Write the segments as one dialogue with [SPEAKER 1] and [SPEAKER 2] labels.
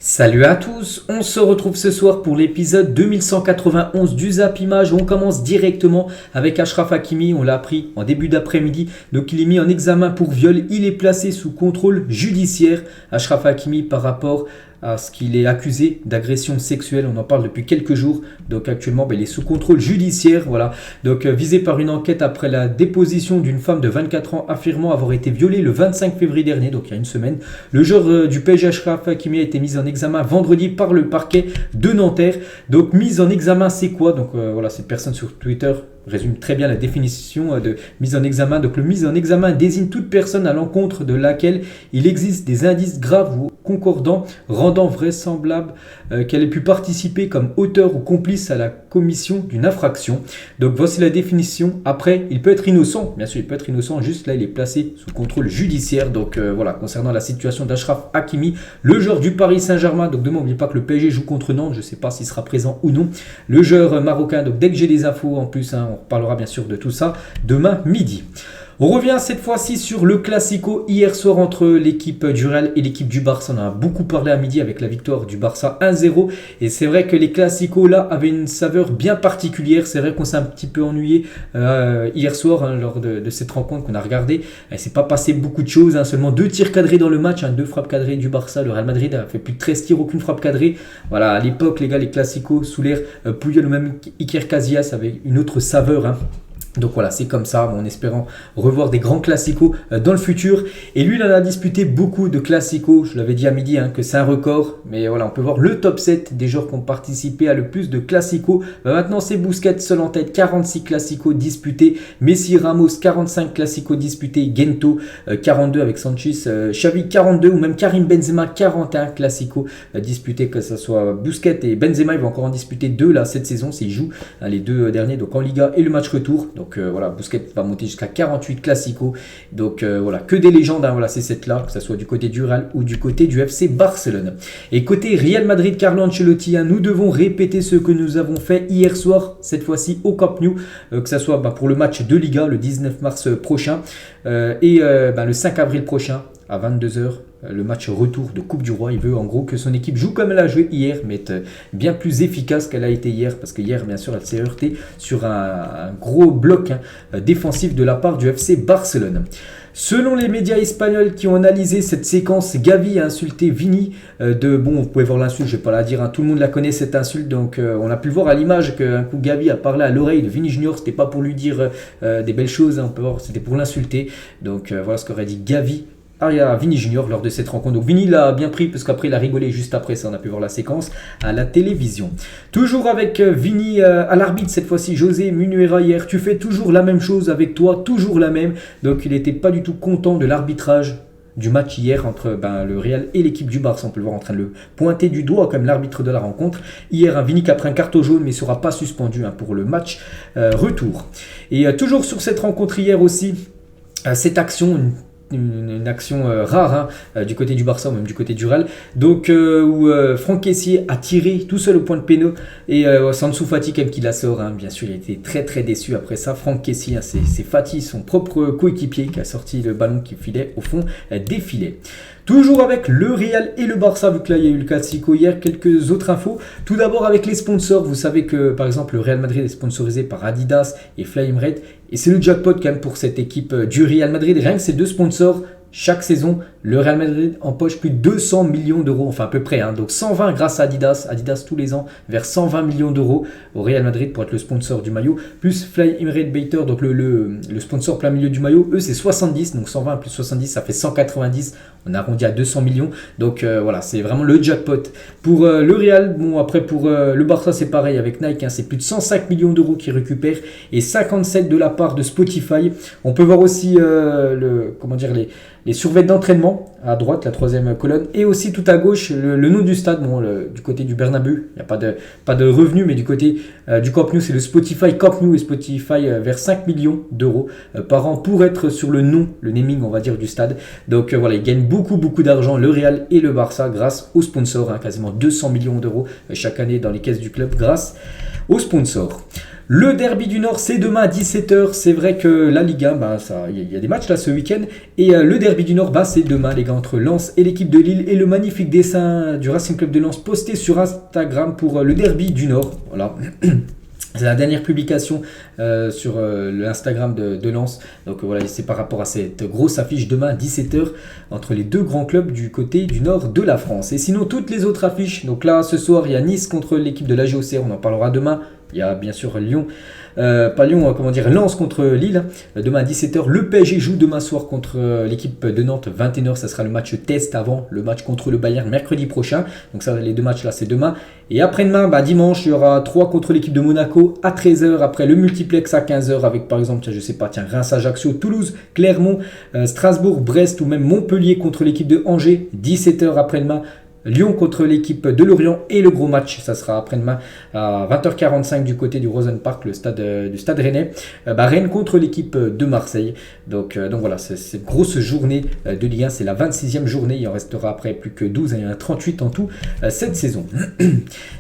[SPEAKER 1] Salut à tous, on se retrouve ce soir pour l'épisode 2191 du Zap Image. On commence directement avec Achraf Hakimi, on l'a appris en début d'après-midi. Donc il est mis en examen pour viol, il est placé sous contrôle judiciaire. Achraf Hakimi par rapport à ce qu'il est accusé d'agression sexuelle, on en parle depuis quelques jours. Donc actuellement il est sous contrôle judiciaire, voilà. Donc visé par une enquête après la déposition d'une femme de 24 ans affirmant avoir été violée le 25 février dernier, donc il y a une semaine. Le joueur du PSG Achraf Hakimi a été mis en examen vendredi par le parquet de Nanterre. Donc mise en examen, c'est quoi? Donc voilà, cette personne sur Twitter résume très bien la définition de mise en examen. Donc le mise en examen désigne toute personne à l'encontre de laquelle il existe des indices graves ou concordants rendant vraisemblable qu'elle ait pu participer comme auteur ou complice à la commission d'une infraction. Donc voici la définition. Après, il peut être innocent, bien sûr il peut être innocent, juste là il est placé sous contrôle judiciaire. Donc voilà, concernant la situation d'Achraf Hakimi, le joueur du Paris Saint-Germain. Donc demain, n'oubliez pas que le PSG joue contre Nantes, je ne sais pas s'il sera présent ou non. Le joueur marocain, donc dès que j'ai des infos en plus, on reparlera bien sûr de tout ça demain midi. On revient cette fois-ci sur le Classico hier soir entre l'équipe du Real et l'équipe du Barça. On en a beaucoup parlé à midi avec la victoire du Barça 1-0. Et c'est vrai que les Classicos là avaient une saveur bien particulière. C'est vrai qu'on s'est un petit peu ennuyé hier soir lors de cette rencontre qu'on a regardée. Il ne s'est pas passé beaucoup de choses. Seulement 2 tirs cadrés dans le match. 2 frappes cadrées du Barça. Le Real Madrid a fait plus de 13 tirs, aucune frappe cadrée. Voilà, à l'époque, les gars, les Classicos sous l'ère Puyol ou même Iker Casillas avaient une autre saveur. Donc voilà, c'est comme ça, en espérant revoir des grands classicos dans le futur. Et lui, il en a disputé beaucoup de classicos. Je l'avais dit à midi que c'est un record. Mais voilà, on peut voir le top 7 des joueurs qui ont participé à le plus de classicos. Maintenant, c'est Busquets seul en tête, 46 classicos disputés. Messi, Ramos, 45 classicos disputés. Gento, 42 avec Sanchez. Xavi, 42 ou même Karim Benzema, 41 classicos disputés. Que ce soit Busquets et Benzema, ils vont encore en disputer 2 là cette saison s'ils jouent. Les 2 derniers, donc en Liga et le match retour. Donc voilà, Busquets va monter jusqu'à 48 classicos. Donc voilà, que des légendes, voilà, c'est cette là, que ce soit du côté du Real ou du côté du FC Barcelone. Et côté Real Madrid, Carlo Ancelotti, nous devons répéter ce que nous avons fait hier soir, cette fois-ci au Camp Nou, que ce soit pour le match de Liga le 19 mars prochain et le 5 avril prochain à 22h. Le match retour de Coupe du Roi. Il veut en gros que son équipe joue comme elle a joué hier, mais être bien plus efficace qu'elle a été hier, parce que hier, bien sûr, elle s'est heurtée sur un gros bloc défensif de la part du FC Barcelone. Selon les médias espagnols qui ont analysé cette séquence, Gavi a insulté Vini vous pouvez voir l'insulte, je ne vais pas la dire, tout le monde la connaît cette insulte, donc on a pu le voir à l'image qu'un coup Gavi a parlé à l'oreille de Vini Junior, c'était pas pour lui dire des belles choses, on peut voir, c'était pour l'insulter, donc voilà ce qu'aurait dit Gavi à Vini Junior lors de cette rencontre. Donc Vini l'a bien pris parce qu'après il a rigolé juste après ça, on a pu voir la séquence à la télévision. Toujours avec Vini à l'arbitre cette fois-ci, José Munuera hier, tu fais toujours la même chose avec toi, toujours la même. Donc il n'était pas du tout content de l'arbitrage du match hier entre le Real et l'équipe du Barça. On peut le voir en train de le pointer du doigt comme l'arbitre de la rencontre. Hier, Vini qui a pris un carton jaune mais ne sera pas suspendu pour le match retour. Et toujours sur cette rencontre hier aussi, cette action, une action rare du côté du Barça ou même du côté du Real, donc où Franck Kessié a tiré tout seul au point de péno et c'est Ansu Fati quand même qui la sort, bien sûr il a été très très déçu après ça. Franck Kessié, c'est Fati, son propre coéquipier, qui a sorti le ballon qui filait au fond des filets. Toujours avec le Real et le Barça, vu que là il y a eu le Classico hier, quelques autres infos. Tout d'abord avec les sponsors, vous savez que par exemple le Real Madrid est sponsorisé par Adidas et Flame Red, et c'est le jackpot quand même pour cette équipe du Real Madrid. Rien que ces 2 sponsors, chaque saison, le Real Madrid empoche plus de 200 millions d'euros, enfin à peu près. Donc 120 grâce à Adidas. Adidas tous les ans vers 120 millions d'euros au Real Madrid pour être le sponsor du maillot. Plus Fly Emirates Baiter, donc le sponsor plein milieu du maillot, eux c'est 70. Donc 120 plus 70, ça fait 190. On arrondit à 200 millions. Donc voilà, c'est vraiment le jackpot. Pour le Real, après pour le Barça c'est pareil avec Nike. C'est plus de 105 millions d'euros qu'ils récupèrent et 57 de la part de Spotify. On peut voir aussi les survêtements d'entraînement à droite, la 3e colonne, et aussi tout à gauche le nom du stade, du côté du Bernabeu, il n'y a pas de revenus, mais du côté du Camp Nou, c'est le Spotify Camp Nou, et Spotify vers 5 millions d'euros par an pour être sur le nom, le naming on va dire du stade. Donc voilà, ils gagnent beaucoup d'argent, le Real et le Barça, grâce aux sponsors, quasiment 200 millions d'euros chaque année dans les caisses du club grâce aux sponsors. Le derby du Nord, c'est demain à 17h. C'est vrai que la Ligue 1, il y a des matchs là ce week-end. Et le derby du Nord, c'est demain, les gars, entre Lens et l'équipe de Lille. Et le magnifique dessin du Racing Club de Lens posté sur Instagram pour le derby du Nord. Voilà. C'est la dernière publication sur l'Instagram de Lens. Donc voilà, c'est par rapport à cette grosse affiche demain à 17h entre les deux grands clubs du côté du nord de la France. Et sinon, toutes les autres affiches. Donc là, ce soir, il y a Nice contre l'équipe de l'AGOC. On en parlera demain. Il y a bien sûr Lens contre Lille. Demain à 17h, le PSG joue demain soir contre l'équipe de Nantes. 21h, ça sera le match test avant le match contre le Bayern mercredi prochain. Donc ça, les deux matchs là, c'est demain. Et après-demain, dimanche, il y aura 3 contre l'équipe de Monaco à 13h. Après le multiplex à 15h avec par exemple, Reims, Ajaccio, Toulouse, Clermont, Strasbourg, Brest ou même Montpellier contre l'équipe de Angers. 17h après-demain. Lyon contre l'équipe de Lorient et le gros match, ça sera après-demain à 20h45 du côté du Rosenpark, le stade du Stade Rennais. Rennes contre l'équipe de Marseille. Donc voilà, c'est une grosse journée de Ligue 1, c'est la 26e journée, il en restera après plus que 12, il y en a 38 en tout cette saison.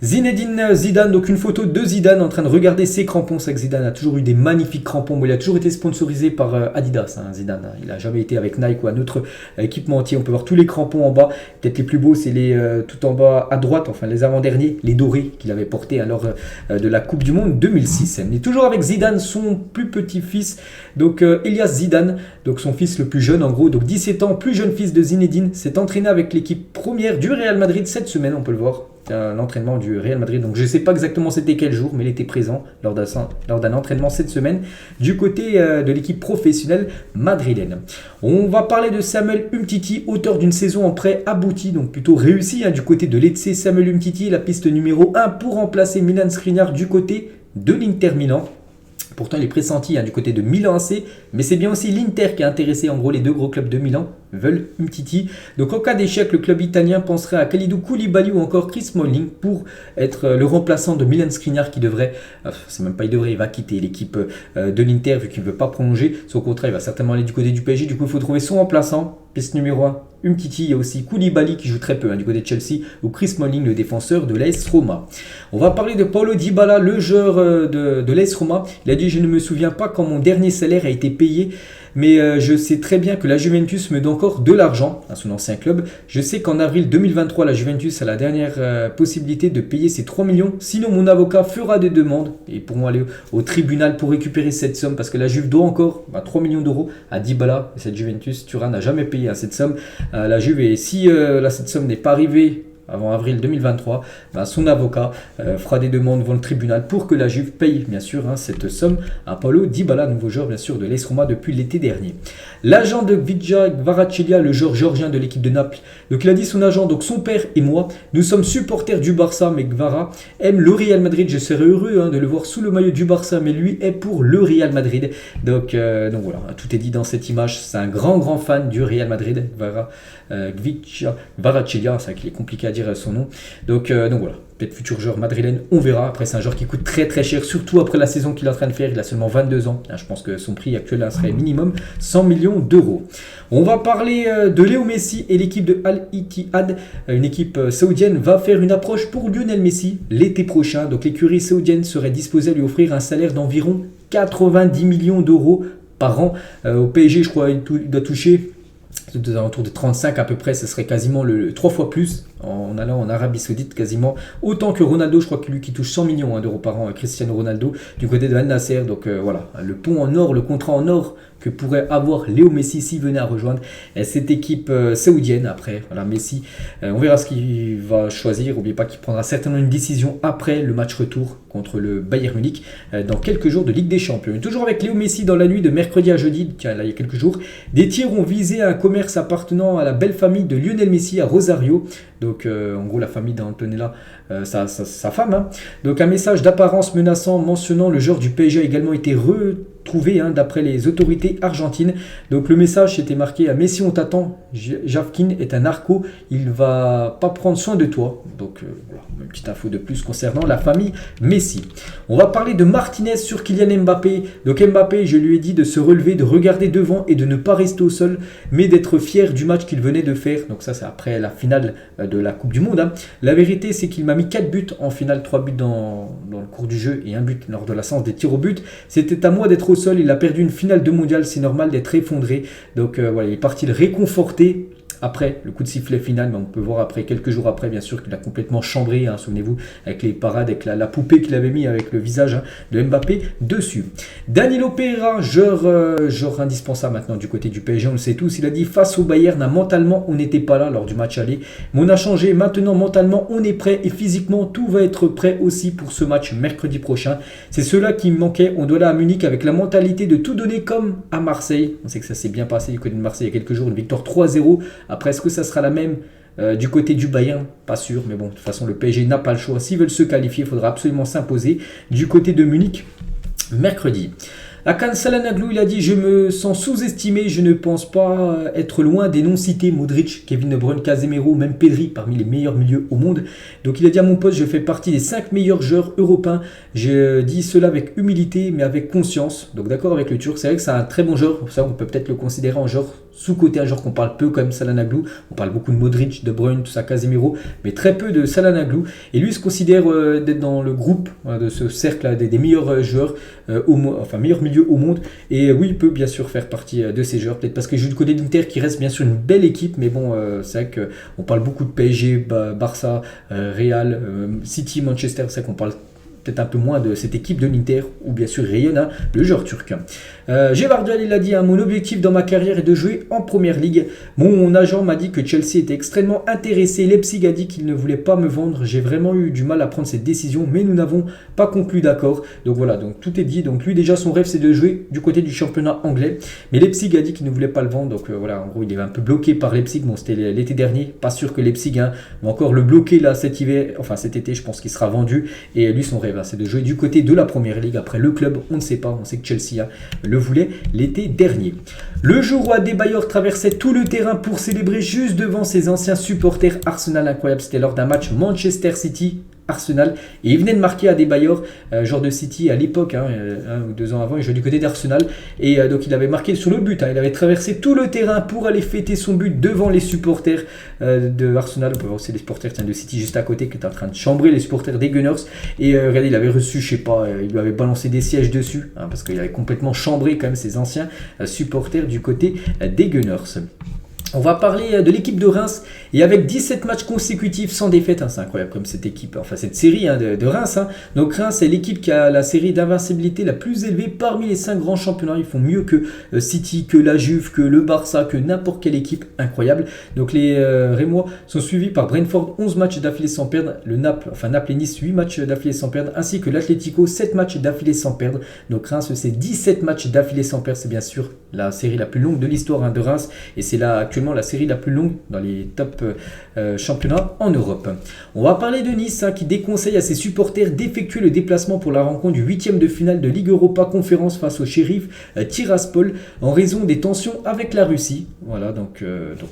[SPEAKER 1] Zinedine Zidane, donc une photo de Zidane en train de regarder ses crampons. C'est que Zidane a toujours eu des magnifiques crampons, mais il a toujours été sponsorisé par Adidas, Zidane. Il n'a jamais été avec Nike ou un autre équipementier. On peut voir tous les crampons en bas, peut-être les plus beaux, c'est les tout en bas à droite, enfin les avant-derniers, les dorés qu'il avait portés lors de la Coupe du Monde 2006. On est toujours avec Zidane, son plus petit-fils, donc Elias Zidane, donc son fils le plus jeune en gros, donc 17 ans, plus jeune fils de Zinedine, s'est entraîné avec l'équipe première du Real Madrid cette semaine, on peut le voir. L'entraînement du Real Madrid, donc je ne sais pas exactement c'était quel jour, mais il était présent lors d'un entraînement cette semaine du côté de l'équipe professionnelle madrilène. On va parler de Samuel Umtiti, auteur d'une saison en prêt aboutie, donc plutôt réussi du côté de l'Lecce. Samuel Umtiti, la piste numéro 1 pour remplacer Milan Skriniar du côté de l'Inter Milan. Pourtant, il est pressenti du côté de Milan AC, mais c'est bien aussi l'Inter qui a intéressé. En gros, les deux gros clubs de Milan veulent Umtiti. Donc, en cas d'échec, le club italien penserait à Kalidou Koulibaly ou encore Chris Smalling pour être le remplaçant de Milan Skriniar qui devrait, il va quitter l'équipe de l'Inter vu qu'il ne veut pas prolonger. Son contrat, il va certainement aller du côté du PSG. Du coup, il faut trouver son remplaçant. Piste numéro 1, Umtiti. Il y a aussi Koulibaly qui joue très peu du côté de Chelsea ou Chris Smalling, le défenseur de l'AS Roma. On va parler de Paulo Dybala, le joueur de l'AS Roma. Il a dit: je ne me souviens pas quand mon dernier salaire a été payé, mais je sais très bien que la Juventus me donne encore de l'argent à son ancien club. Je sais qu'en avril 2023, la Juventus a la dernière possibilité de payer ses 3 millions. Sinon, mon avocat fera des demandes et pourront aller au tribunal pour récupérer cette somme parce que la Juve doit encore 3 millions d'euros à Dybala. Et cette Juventus, Turin n'a jamais payé cette somme. La Juve, et si cette somme n'est pas arrivée avant avril 2023, son avocat fera des demandes devant le tribunal pour que la Juve paye bien sûr cette somme à Paulo Dybala, nouveau joueur bien sûr de l'AS Roma depuis l'été dernier. L'agent de Gvica Kvaratskhelia, le joueur géorgien de l'équipe de Naples, donc il a dit son agent, donc son père et moi, nous sommes supporters du Barça, mais Kvara aime le Real Madrid. Je serais heureux de le voir sous le maillot du Barça, mais lui est pour le Real Madrid. Donc voilà, tout est dit dans cette image. C'est un grand fan du Real Madrid, Gvica Kvaratskhelia, c'est vrai qu'il est compliqué à dire son nom. Donc voilà, peut-être futur joueur madrilène, on verra. Après, c'est un joueur qui coûte très cher, surtout après la saison qu'il est en train de faire. Il a seulement 22 ans. Je pense que son prix actuel serait minimum 100 millions d'euros. On va parler de Léo Messi et l'équipe de Al Ittihad. Une équipe saoudienne va faire une approche pour Lionel Messi l'été prochain. Donc l'écurie saoudienne serait disposée à lui offrir un salaire d'environ 90 millions d'euros par an. Au PSG, je crois, il doit toucher aux alentours de 35 à peu près. Ce serait quasiment le 3 fois plus en allant en Arabie Saoudite, quasiment autant que Ronaldo. Je crois que lui qui touche 100 millions d'euros par an, Cristiano Ronaldo du côté de Al Nasser. Donc voilà, le pont en or, le contrat en or que pourrait avoir Léo Messi s'il venait à rejoindre cette équipe saoudienne. Après, voilà, Messi, on verra ce qu'il va choisir. N'oubliez pas qu'il prendra certainement une décision après le match retour contre le Bayern Munich dans quelques jours de Ligue des Champions. Et toujours avec Léo Messi dans la nuit de mercredi à jeudi, tiens, là il y a quelques jours, des tirs ont visé un commerce appartenant à la belle famille de Lionel Messi à Rosario. Donc en gros la famille d'Antonella, sa femme. Donc un message d'apparence menaçant mentionnant le joueur du PSG a également été trouvé d'après les autorités argentines. Donc le message était marqué à Messi on t'attend, Javkin est un narco, il va pas prendre soin de toi. Donc voilà, une petite info de plus concernant la famille Messi. On va parler de Martinez sur Kylian Mbappé. Donc Mbappé, je lui ai dit de se relever, de regarder devant et de ne pas rester au sol, mais d'être fier du match qu'il venait de faire. Donc ça c'est après la finale de la Coupe du Monde. La vérité c'est qu'il m'a mis 4 buts en finale, 3 buts dans le cours du jeu et un but lors de la séance des tirs au but. C'était à moi d'être au sol, il a perdu une finale de mondial, c'est normal d'être effondré. Donc voilà, il est parti le réconforter. Après le coup de sifflet final, mais on peut voir après, quelques jours après, bien sûr, qu'il a complètement chambré, souvenez-vous, avec les parades, avec la poupée qu'il avait mis avec le visage de Mbappé dessus. Danilo Pereira, genre indispensable maintenant du côté du PSG, on le sait tous, il a dit face au Bayern, mentalement, on n'était pas là lors du match aller, mais on a changé, maintenant mentalement, on est prêt et physiquement, tout va être prêt aussi pour ce match mercredi prochain. C'est cela qui me manquait, on doit aller à Munich avec la mentalité de tout donner comme à Marseille. On sait que ça s'est bien passé du côté de Marseille il y a quelques jours, une victoire 3-0. Après, est-ce que ça sera la même du côté du Bayern? Pas sûr, mais bon, de toute façon, le PSG n'a pas le choix. S'ils veulent se qualifier, il faudra absolument s'imposer du côté de Munich mercredi. Hakan Çalhanoğlu, il a dit « Je me sens sous-estimé, je ne pense pas être loin des noms cités, Modric, Kevin De Bruyne, Casemiro, même Pedri, parmi les meilleurs milieux au monde. » Donc il a dit à mon poste « Je fais partie des 5 meilleurs joueurs européens. Je dis cela avec humilité, mais avec conscience. » Donc d'accord avec le Turc, c'est vrai que c'est un très bon joueur. Pour ça, on peut peut-être le considérer en joueur sous-côté, un joueur qu'on parle peu comme Çalhanoğlu. On parle beaucoup de Modric, De Bruyne, tout ça, Casemiro, mais très peu de Çalhanoğlu. Et lui, il se considère d'être dans le groupe de ce cercle des meilleurs joueurs, meilleurs milieux au monde. Et oui, il peut bien sûr faire partie de ces joueurs, peut-être parce qu'il joue du côté de l'Inter, qui reste bien sûr une belle équipe, mais bon, c'est vrai qu'on parle beaucoup de PSG, Barça, Real, City, Manchester, c'est vrai qu'on parle peut-être un peu moins de cette équipe de l'Inter, ou bien sûr Rayona, le joueur turc. Gvardiol, il a dit mon objectif dans ma carrière est de jouer en première ligue. Mon agent m'a dit que Chelsea était extrêmement intéressé. Leipzig a dit qu'il ne voulait pas me vendre. J'ai vraiment eu du mal à prendre cette décision, mais nous n'avons pas conclu d'accord. Donc voilà, donc tout est dit. Donc lui déjà son rêve c'est de jouer du côté du championnat anglais, mais Leipzig a dit qu'il ne voulait pas le vendre. Donc voilà, en gros il est un peu bloqué par Leipzig. Bon, c'était l'été dernier, pas sûr que Leipzig va encore le bloquer là cet été. Je pense qu'il sera vendu. Et lui son rêve c'est de jouer du côté de la première ligue. Après le club, on ne sait pas. On sait que Chelsea le voulait l'été dernier. Le jour où Adebayor traversait tout le terrain pour célébrer juste devant ses anciens supporters Arsenal, incroyable, c'était lors d'un match Manchester City Arsenal, et il venait de marquer Adebayor, joueur de City à l'époque, 1 ou 2 ans avant, il jouait du côté d'Arsenal, et donc il avait marqué sur le but, il avait traversé tout le terrain pour aller fêter son but devant les supporters de Arsenal. On peut voir aussi les supporters de City juste à côté qui étaient en train de chambrer les supporters des Gunners, et regardez, il avait reçu, je sais pas, il lui avait balancé des sièges dessus, parce qu'il avait complètement chambré quand même ses anciens supporters du côté des Gunners. On va parler de l'équipe de Reims, et avec 17 matchs consécutifs sans défaite, c'est incroyable comme cette équipe, enfin cette série de Reims. Donc Reims est l'équipe qui a la série d'invincibilité la plus élevée parmi les 5 grands championnats. Ils font mieux que City, que la Juve, que le Barça, que n'importe quelle équipe, incroyable. Donc les Rémois sont suivis par Brentford, 11 matchs d'affilée sans perdre, le Naples et Nice, 8 matchs d'affilée sans perdre, ainsi que l'Atlético, 7 matchs d'affilée sans perdre. Donc Reims, c'est 17 matchs d'affilée sans perdre, c'est bien sûr la série la plus longue de l'histoire de Reims, et c'est là actuellement la série la plus longue dans les top championnats en Europe. On va parler de Nice qui déconseille à ses supporters d'effectuer le déplacement pour la rencontre du 8e de finale de Ligue Europa Conférence face au Sheriff Tiraspol en raison des tensions avec la Russie. Voilà, donc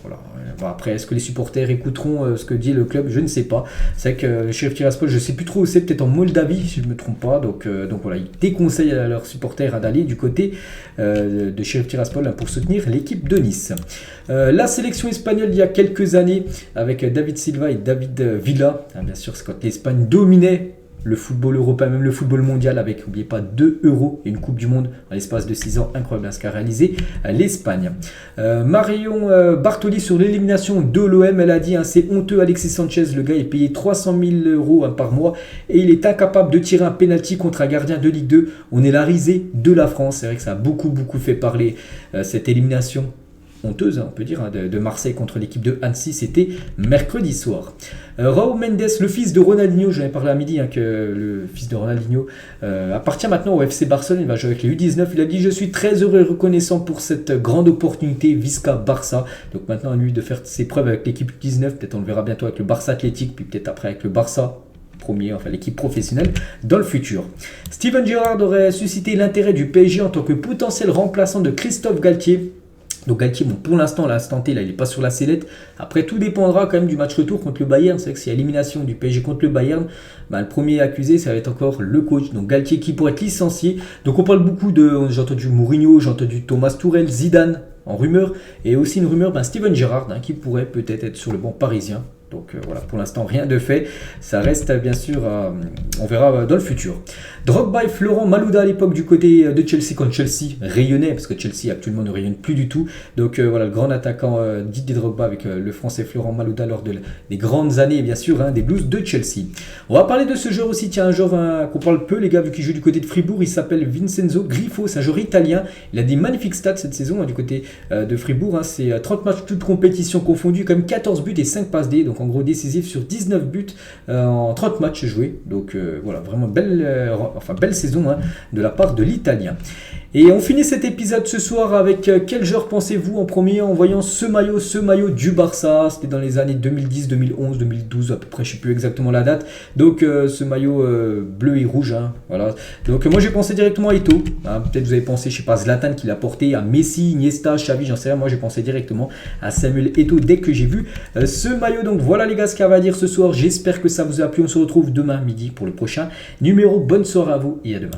[SPEAKER 1] voilà. Bon, après, est-ce que les supporters écouteront ce que dit le club? Je ne sais pas. C'est vrai que le Sheriff Tiraspol, je ne sais plus trop où c'est, peut-être en Moldavie si je ne me trompe pas. Donc voilà, ils déconseillent à leurs supporters d'aller du côté de Sheriff Tiraspol pour soutenir l'équipe de Nice. La sélection espagnole il y a quelques années avec David Silva et David Villa, bien sûr c'est quand l'Espagne dominait le football européen, même le football mondial, avec, n'oubliez pas, 2 euros et une Coupe du Monde en l'espace de 6 ans, incroyable ce qu'a réalisé l'Espagne. Marion Bartoli sur l'élimination de l'OM, elle a dit c'est honteux, Alexis Sanchez, le gars est payé 300 000 euros par mois et il est incapable de tirer un penalty contre un gardien de Ligue 2. On est la risée de la France. C'est vrai que ça a beaucoup fait parler cette élimination honteuse, on peut dire, de Marseille contre l'équipe de Annecy, c'était mercredi soir. Raúl Mendes, le fils de Ronaldinho, j'en ai parlé à midi, que le fils de Ronaldinho appartient maintenant au FC Barcelone, il va jouer avec les U19, il a dit « Je suis très heureux et reconnaissant pour cette grande opportunité Visca Barça ». Donc maintenant, à lui de faire ses preuves avec l'équipe U19, peut-être on le verra bientôt avec le Barça Athlétique, puis peut-être après avec le Barça premier, enfin l'équipe professionnelle dans le futur. Steven Gerrard aurait suscité l'intérêt du PSG en tant que potentiel remplaçant de Christophe Galtier. Donc Galtier, bon, pour l'instant, à l'instant T, là, il n'est pas sur la sellette. Après, tout dépendra quand même du match retour contre le Bayern. C'est vrai que s'il y a élimination du PSG contre le Bayern, bah, le premier accusé, ça va être encore le coach. Donc Galtier qui pourrait être licencié. Donc on parle beaucoup de, j'ai entendu Mourinho, j'ai entendu Thomas Tuchel, Zidane en rumeur. Et aussi une rumeur, Steven Gerrard, qui pourrait peut-être être sur le banc parisien. Donc voilà, pour l'instant, rien de fait. Ça reste bien sûr, on verra dans le futur. Drogba et Florent Malouda à l'époque du côté de Chelsea, quand Chelsea rayonnait, parce que Chelsea actuellement ne rayonne plus du tout. Donc voilà, le grand attaquant Didier Drogba avec le français Florent Malouda lors des grandes années, bien sûr, des Blues de Chelsea. On va parler de ce joueur aussi, tiens, un joueur qu'on parle peu, les gars, vu qu'il joue du côté de Fribourg. Il s'appelle Vincenzo Grifo, c'est un joueur italien. Il a des magnifiques stats cette saison du côté de Fribourg. C'est 30 matchs, toutes compétitions confondues, comme 14 buts et 5 passes D. Donc en gros décisif sur 19 buts en 30 matchs joués. Donc voilà, vraiment belle saison de la part de l'Italien. Et on finit cet épisode ce soir avec quel joueur pensez-vous en premier en voyant ce maillot du Barça. C'était dans les années 2010, 2011, 2012 à peu près, je ne sais plus exactement la date. Donc ce maillot bleu et rouge, voilà. Donc moi j'ai pensé directement à Eto'o. Peut-être vous avez pensé, je sais pas, Zlatan qui l'a porté, à Messi, Iniesta, Xavi, j'en sais rien. Moi j'ai pensé directement à Samuel Eto'o dès que j'ai vu ce maillot. Donc voilà les gars, ce qu'il y avait à dire ce soir. J'espère que ça vous a plu. On se retrouve demain midi pour le prochain numéro. Bonne soirée à vous et à demain.